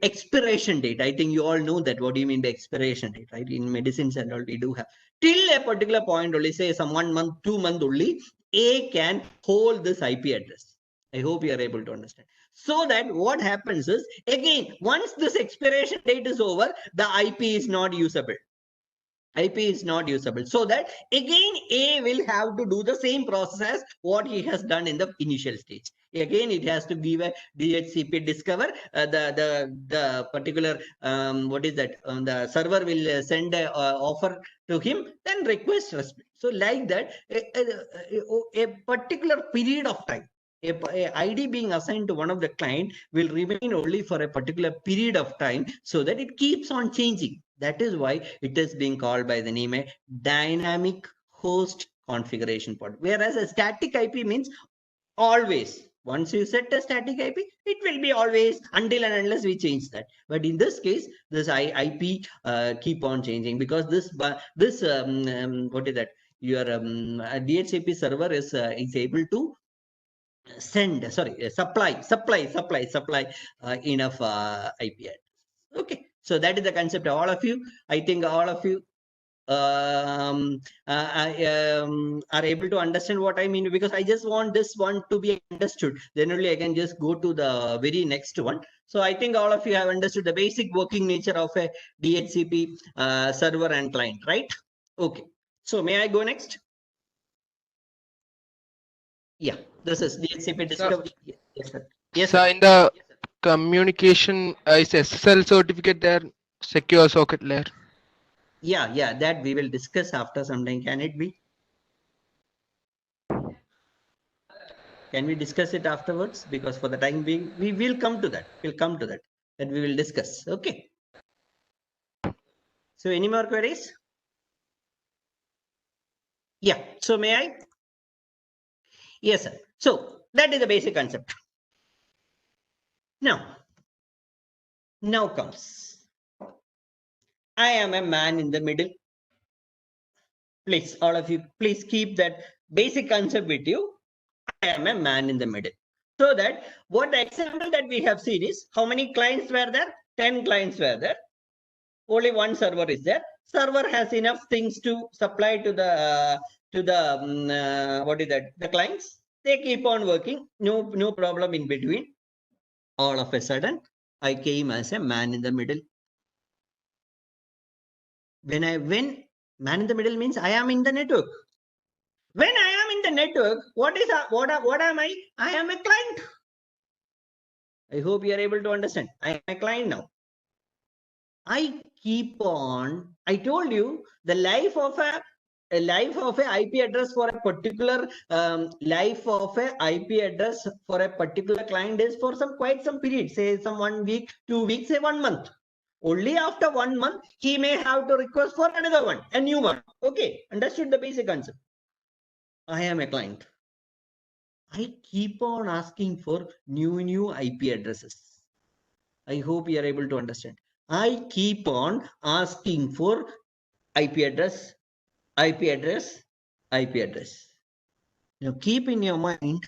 expiration date. I think you all know that. What do you mean by expiration date, right? In medicines and all, we do have till a particular point only, say some 1 month, 2 month only, A can hold this IP address. I hope you are able to understand. So that what happens is, again, once this expiration date is over, the IP is not usable. IP is not usable. So that again, A will have to do the same process as what he has done in the initial stage. Again, it has to give a DHCP discover. The particular what is that? The server will send a offer to him, then request respect. So like that, a particular period of time, a ID being assigned to one of the client will remain only for a particular period of time, so that it keeps on changing. That is why it is being called by the name a dynamic host configuration port. Whereas a static IP means always. Once you set a static IP, it will be always until and unless we change that. But in this case, this IP keep on changing, because this what is that? Your DHCP server is able to supply enough IP address. Okay, so that is the concept. All of you, I think all of you are able to understand what I mean, because I just want this one to be understood. Then only I can just go to the very next one. So I think all of you have understood the basic working nature of a DHCP server and client, right? Okay. So may I go next? Yeah, this is DHCP So, discovery. Yes, sir. Yes, so sir. in the communication, is SSL certificate there, secure socket layer? Yeah, that we will discuss after some time. Can it be? Can we discuss it afterwards? Because for the time being, we will come to that. We'll come to that. That we will discuss. Okay. So any more queries? Yeah. So may I? Yes, sir. So that is the basic concept. Now comes. I am a man in the middle. Please, all of you, please keep that basic concept with you. I am a man in the middle. So that what the example that we have seen is, how many clients were there? 10 clients were there. Only one server is there. Server has enough things to supply to the what is that? The clients. They keep on working. No problem in between. All of a sudden, I came as a man in the middle. When man in the middle means I am in the network. When I am in the network, what am I? I am a client. I hope you are able to understand. I am a client now. I keep on. I told you the life of a IP address for a particular life of a IP address for a particular client is for quite some period, say some 1 week, 2 weeks, say 1 month. Only after 1 month he may have to request for another one, a new one. Okay, understood the basic concept. I am a client. I keep on asking for new IP addresses. I hope you are able to understand. I keep on asking for IP address, IP address, IP address. Now keep in your mind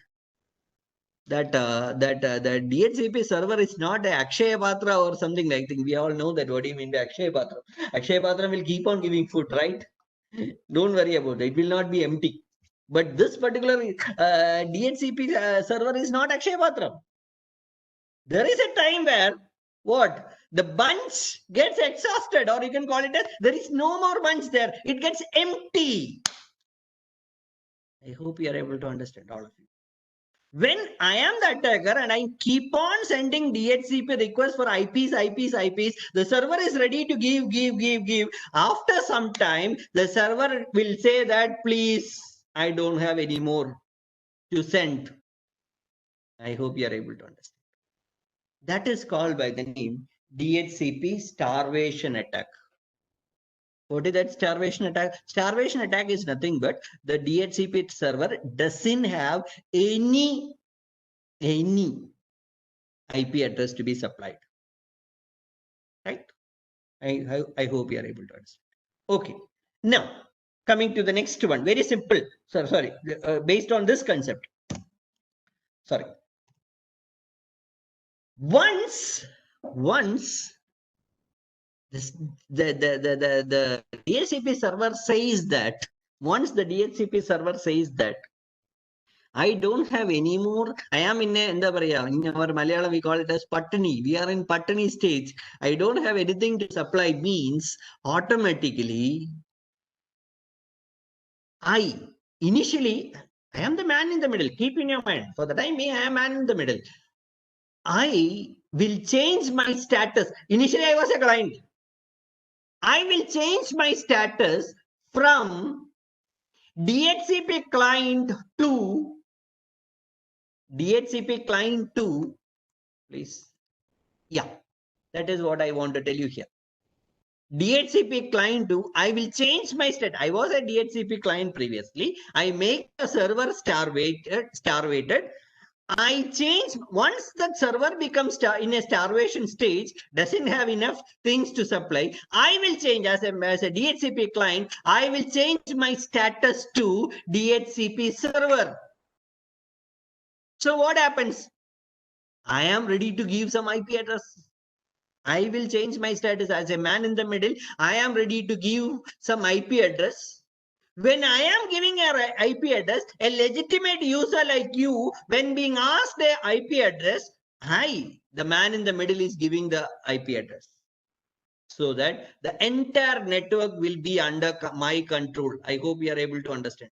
that that DHCP server is not a Akshaya Patra or something like that. We all know that. What do you mean by Akshaya Patra? Akshaya Patra will keep on giving food, right? Don't worry about it. It will not be empty. But this particular DHCP server is not Akshaya Patra. There is a time where what? The bunch gets exhausted, or you can call it as there is no more bunch there. It gets empty. I hope you are able to understand, all of you. When I am the attacker and I keep on sending DHCP requests for IPs, the server is ready to give. After some time, the server will say that, please, I don't have any more to send. I hope you are able to understand. That is called by the name DHCP starvation attack. What is that starvation attack? Starvation attack is nothing but the DHCP server doesn't have any IP address to be supplied. Right? I hope you are able to understand. Okay. Now, coming to the next one. Very simple. Sorry. Based on this concept. Sorry. Once this, the DHCP server says that, once the DHCP server says that, I don't have any more. I am in our Malayalam, we call it as Patani. We are in Patani stage. I don't have anything to supply means automatically initially, I am the man in the middle. Keep in your mind. For the time being, I am man in the middle. I will change my status. Initially, I was a client. I will change my status from DHCP client to please. Yeah, that is what I want to tell you here. DHCP client to, I will change my state. I was a DHCP client previously. I make the server starvated. I change once that server becomes in a starvation stage, doesn't have enough things to supply. I will change as a DHCP client. I will change my status to DHCP server. So what happens? I am ready to give some IP address. I will change my status as a man in the middle. I am ready to give some IP address. When I am giving a IP address, a legitimate user like you, when being asked the IP address, the man in the middle is giving the IP address. So that the entire network will be under my control. I hope you are able to understand.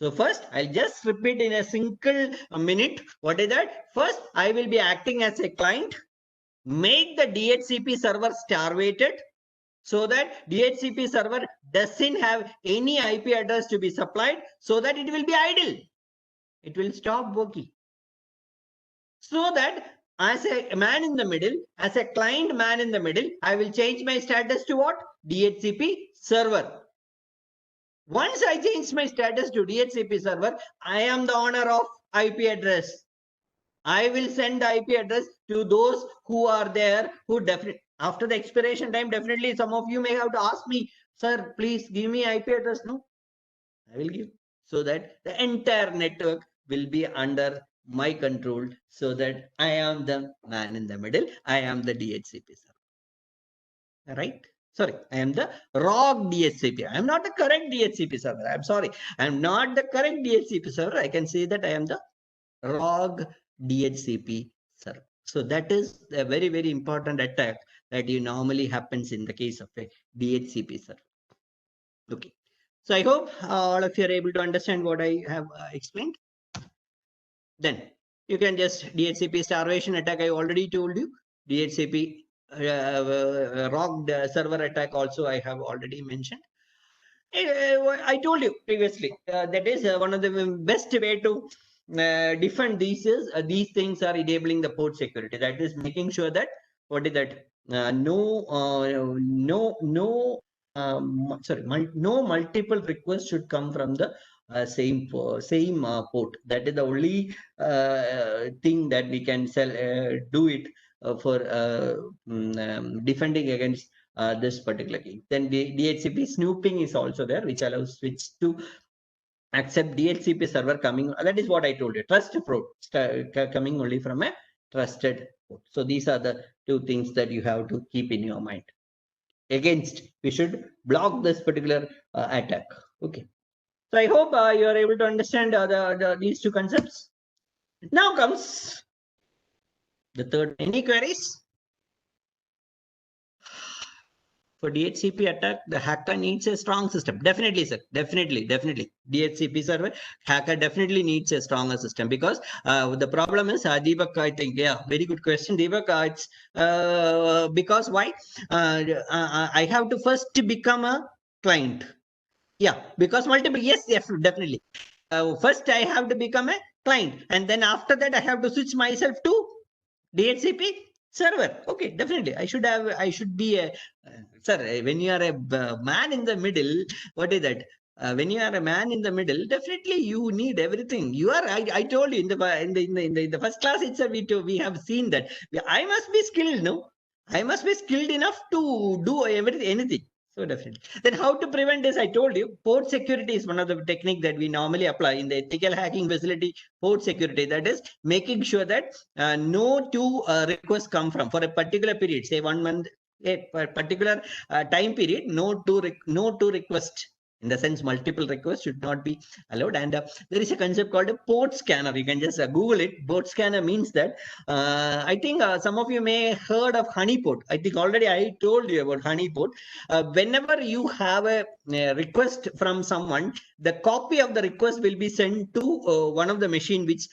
So first, I'll just repeat in a single minute. What is that? First, I will be acting as a client, make the DHCP server starvated, so that DHCP server doesn't have any IP address to be supplied, so that it will be idle. It will stop working. So that as a man in the middle, as a client man in the middle, I will change my status to what? DHCP server. Once I change my status to DHCP server, I am the owner of IP address. I will send IP address to those who are there, who definitely, after the expiration time, definitely some of you may have to ask me, sir, please give me IP address. No, I will give, so that the entire network will be under my control, so that I am the man in the middle. I am the DHCP server. Right? Sorry, I am the wrong DHCP. I am not the correct DHCP server. I am sorry. I am not the correct DHCP server. I can say that I am the ROG DHCP server. So that is a very, very important attack that normally happens in the case of a DHCP server. Okay. So I hope all of you are able to understand what I have explained. Then you can just DHCP starvation attack. I already told you. DHCP ROG server attack also I have already mentioned. I told you previously that is one of the best way to defend these things are enabling the port security. That is making sure that what is that no multiple requests should come from the same port. That is the only thing that we can do it for defending against this particular key. Then the DHCP snooping is also there, which allows switch to accept DHCP server coming. That is what I told you. Trust port coming only from a trusted port. So these are the two things that you have to keep in your mind. Against, we should block this particular attack. Okay. So I hope you are able to understand these two concepts. Now comes the third. Any queries? For DHCP attack, the hacker needs a strong system. Definitely, sir. Definitely. DHCP server, hacker definitely needs a stronger system, because the problem is, Deepak, I think, yeah, very good question, Deepak. It's because why? I have to first become a client. Yeah, because multiple, yes, definitely. First, I have to become a client, and then after that, I have to switch myself to DHCP server. Okay, definitely. I should be a sir. When you are a man in the middle, what is that? When you are a man in the middle, definitely you need everything. You are. I told you in the first class itself. We have seen that. I must be skilled. No, I must be skilled enough to do anything. So definitely. Then how to prevent this? I told you, port security is one of the technique that we normally apply in the ethical hacking facility. Port security, that is making sure that no two requests come from for a particular period, say 1 month, a particular time period, no two requests. In the sense, multiple requests should not be allowed. And there is a concept called a port scanner. You can just Google it. Port scanner means that I think some of you may heard of honeypot. I think already I told you about honeypot. Whenever you have a request from someone, the copy of the request will be sent to one of the machine which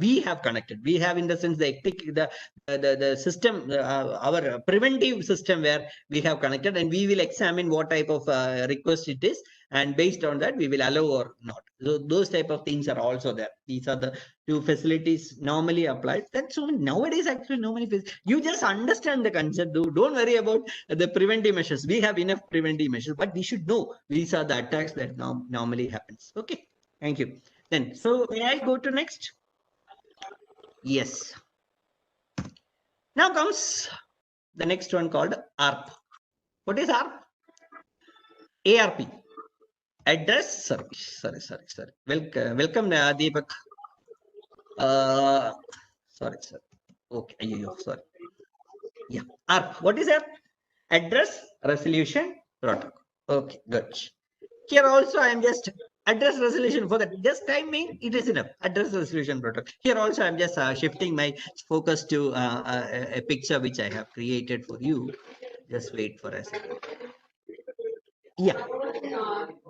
we have connected. We have, in the sense, the system, our preventive system, where we have connected, and we will examine what type of request it is, and based on that we will allow or not. So those type of things are also there. These are the two facilities normally applied. That's so nowadays actually normally you just understand the concept. Don't worry about the preventive measures. We have enough preventive measures, but we should know these are the attacks that normally happens. Okay, thank you. Then, so may I go to next? Yes. Now comes the next one called ARP. What is ARP? ARP. Address service. Sorry. Welcome, Deepak. Sorry, sir. Okay, sorry. Yeah, ARP. What is ARP? Address Resolution Protocol. Okay, good. Here also I am just address resolution for that. Just timing, it is enough. Address resolution protocol. Here also I am just shifting my focus to a picture which I have created for you. Just wait for a second. Yeah.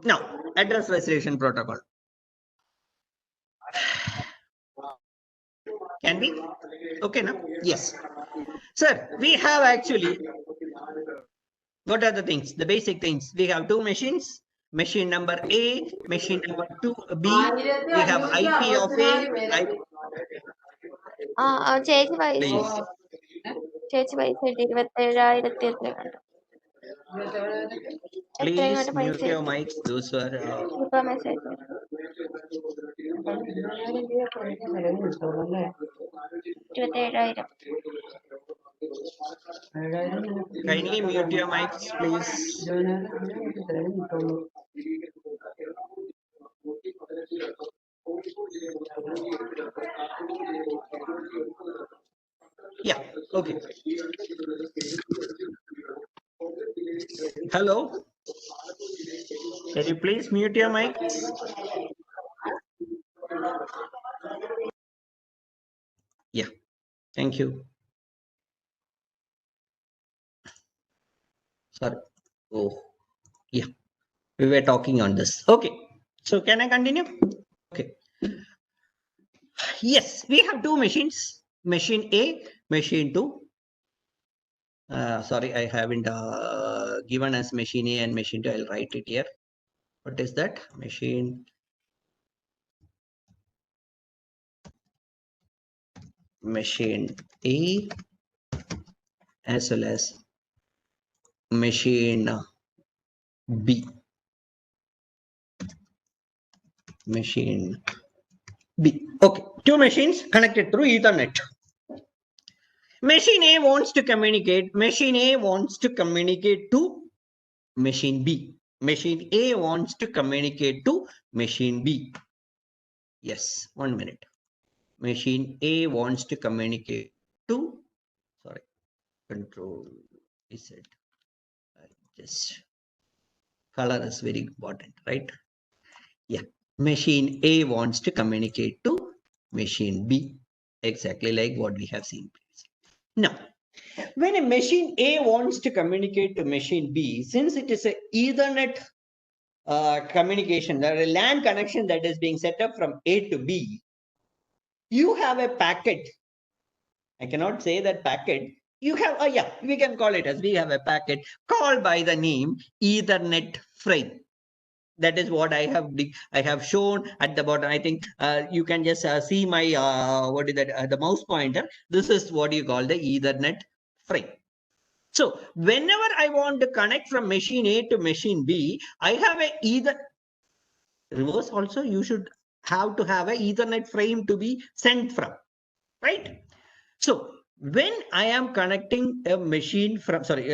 Now, address resolution protocol. Can we? Okay, now? Yes. Sir, we have actually, what are the things? The basic things. We have two machines. Machine number A, machine number 2B. We have IP of A, ചേച്ചി പൈസ please. ചേച്ചി പൈസ ഇട്ട് 27,000 എത്രയുണ്ട് Please പൈസ mute your mics. Those who are ഇപ്പൊ message 27,000. kindly mute your mics, please. Yeah, okay. Hello. Can you please mute your mics? Yeah, thank you. Sorry. Oh, yeah. We were talking on this. Okay. So can I continue? Okay. Yes, we have two machines. Machine A, machine 2. Sorry, I haven't given as machine A and machine 2. I'll write it here. What is that? Machine A as well as machine B. Machine B. Okay, two machines connected through Ethernet. Machine A wants to communicate. Machine A wants to communicate to machine B. Machine A wants to communicate to machine B. Yes, 1 minute. Machine A wants to communicate to, sorry, control is it. Just color is very important, right? Yeah. Machine A wants to communicate to machine B. Exactly like what we have seen previously. Now, when a machine A wants to communicate to machine B, since it is a Ethernet communication, there is a LAN connection that is being set up from A to B, you have a packet. I cannot say that packet. You have, yeah, we can call it as we have a packet called by the name Ethernet frame. That is what I have shown at the bottom. I think you can just see my what is that the mouse pointer. This is what you call the Ethernet frame. So whenever I want to connect from machine A to machine B, I have a reverse also. You should have to have a Ethernet frame to be sent from, right? So when I am connecting a machine from, sorry,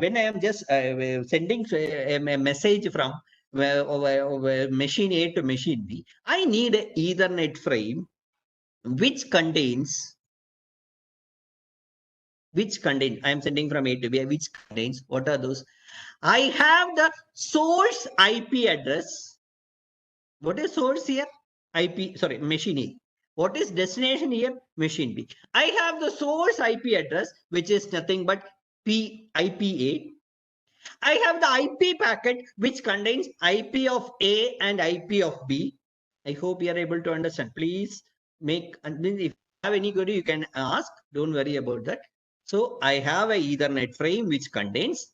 when I am just sending a message from machine A to machine B, I need an Ethernet frame which contains, I am sending from A to B, which contains, what are those? I have the source IP address. What is source here? IP, sorry, machine A. What is destination here? Machine B. I have the source IP address, which is nothing but IPA. I have the IP packet, which contains IP of A and IP of B. I hope you are able to understand. Please make, and if you have any query, you can ask. Don't worry about that. So I have a Ethernet frame, which contains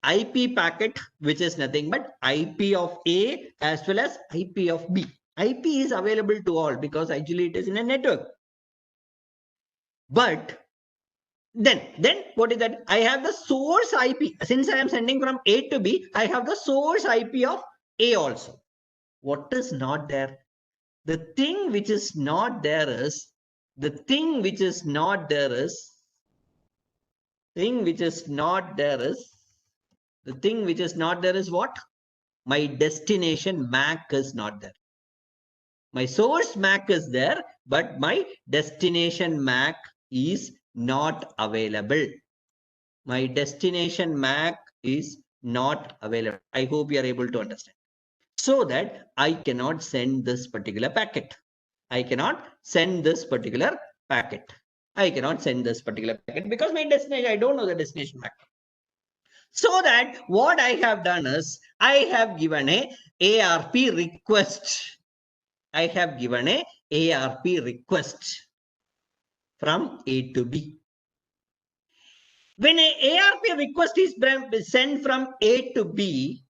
IP packet, which is nothing but IP of A as well as IP of B. IP is available to all because actually it is in a network. But then what is that? I have the source IP. Since I am sending from A to B, I have the source IP of A also. What is not there? The thing which is not there is, the thing which is not there is, the thing which is not there is what? My destination MAC is not there. My source MAC is there, but my destination MAC is not available. My destination MAC is not available. I hope you are able to understand. So that I cannot send this particular packet. I cannot send this particular packet. I cannot send this particular packet because my destination, I don't know the destination MAC. So that what I have done is I have given a ARP request. I have given a ARP request from A to B. When a ARP request is sent from A to B,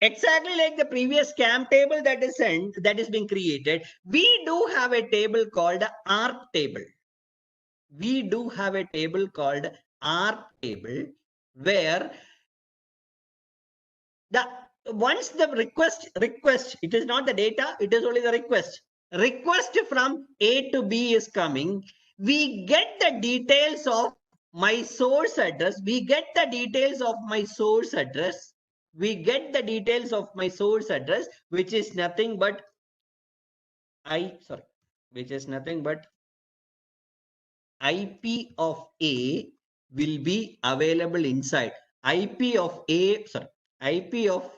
exactly like the previous camp table that is sent, that is being created, we do have a table called ARP table. We do have a table called ARP table where the once the request, it is not the data, it is only the request from A to B is coming, we get the details of my source address, we get the details of my source address, which is nothing but which is nothing but IP of A will be available inside. IP of A, IP of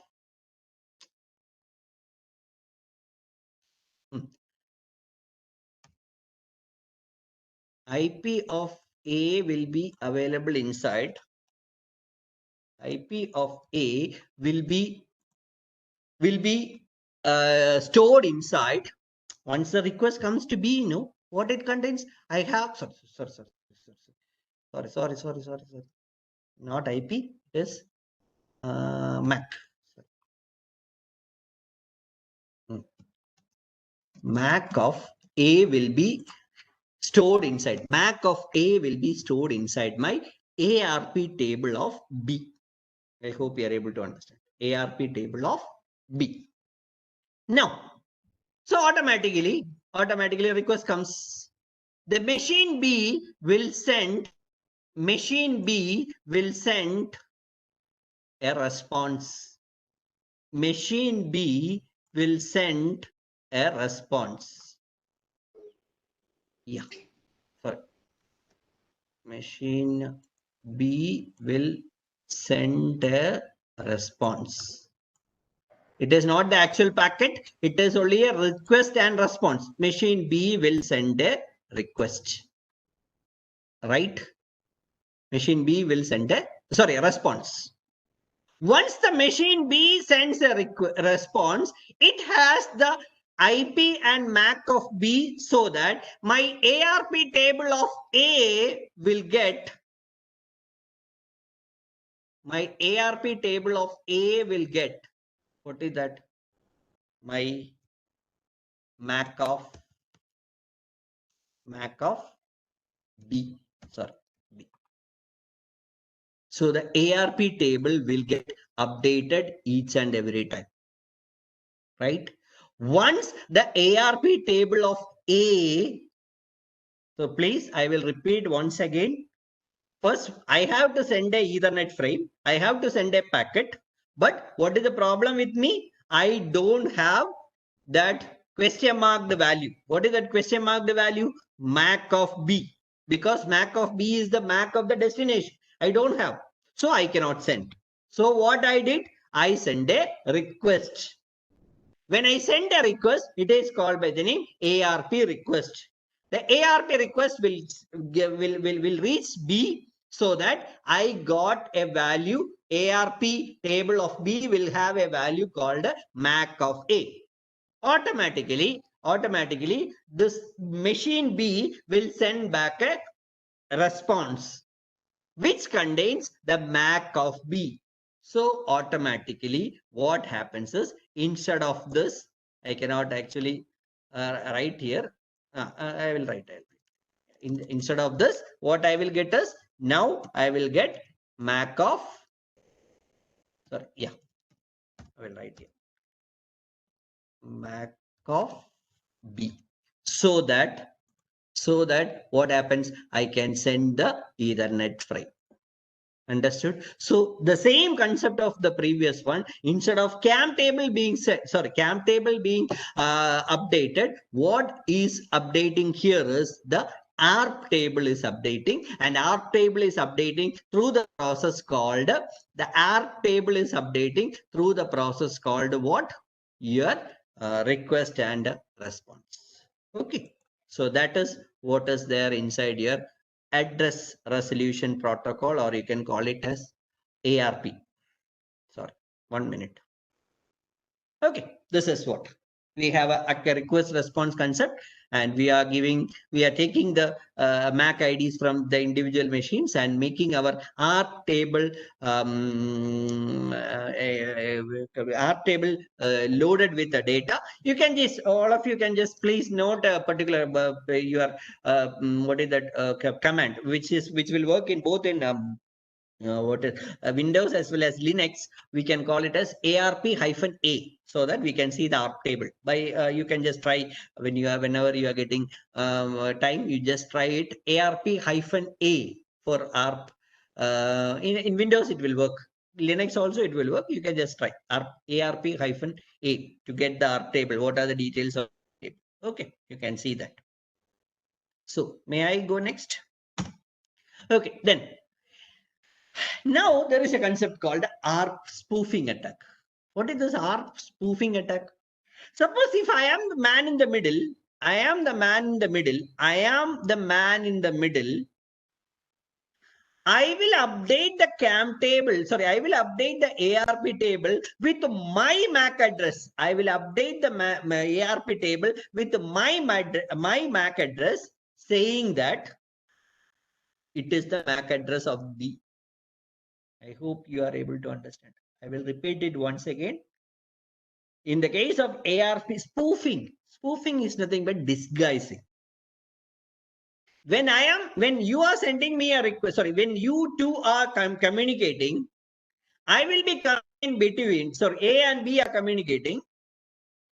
IP of A will be available inside. IP of A will be stored inside. Once the request comes to B, you know what it contains. I have sorry. Not IP, it is MAC. MAC of A will be stored inside. MAC of A will be stored inside my ARP table of B. I hope you are able to understand. ARP table of B. Now, so automatically request comes. The machine B will send a response. Machine B will send a response. Yeah, sorry. Machine B will send a response. It is not the actual packet. It is only a request and response. Machine B will send a request. Right? Machine B will send a response. Once the machine B sends a response, it has the IP and MAC of B so that my ARP table of A will get what is that? My MAC of B. B. So the ARP table will get updated each and every time. Right? Once the ARP table of A, so please, I will repeat once again. First, I have to send a Ethernet frame. I have to send a packet. But what is the problem with me? I don't have that question mark the value. What is that question mark the value? MAC of B. Because MAC of B is the MAC of the destination. I don't have. So I cannot send. So what I did? I send a request. When I send a request, it is called by the name ARP request. The ARP request will reach B so that I got a value. ARP table of B will have a value called MAC of A. Automatically, this machine B will send back a response which contains the MAC of B. So automatically what happens is, instead of this, I cannot actually write here. I will write. Instead of this, what I will get is, now I will get MAC of, I will write here. MAC of B. So that what happens, I can send the Ethernet frame. Understood? So the same concept of the previous one, instead of camp table being updated, what is updating here is the ARP table is updating, and ARP table is updating through the process called, the ARP table is updating through the process called what? Your request and response. Okay. So that is what is there inside your address resolution protocol, or you can call it as ARP. Sorry, 1 minute. Okay, this is what we have a request response concept, and we are taking the MAC IDs from the individual machines and making our ARP table ARP table loaded with the data. You can just, all of you can just please note a particular your what is that command, which will work in both in what is Windows as well as Linux. We can call it as ARP-A, so that we can see the ARP table. By you can just try whenever you are getting time, you just try it ARP-A for ARP. In Windows it will work. Linux also it will work. You can just try ARP-A to get the ARP table. What are the details of the table? Okay, you can see that. So may I go next? Okay, then. Now there is a concept called ARP spoofing attack. What is this ARP spoofing attack? Suppose if I am the man in the middle, I am the man in the middle, I will update the CAM table. Sorry, I will update the ARP table with my MAC address. I will update the my ARP table with my MAC address, saying that it is the MAC address of the. I hope you are able to understand. I will repeat it once again. In the case of ARP spoofing is nothing but disguising. When you are sending me a request, sorry, when you two are communicating, I will be coming in between. So A and B are communicating.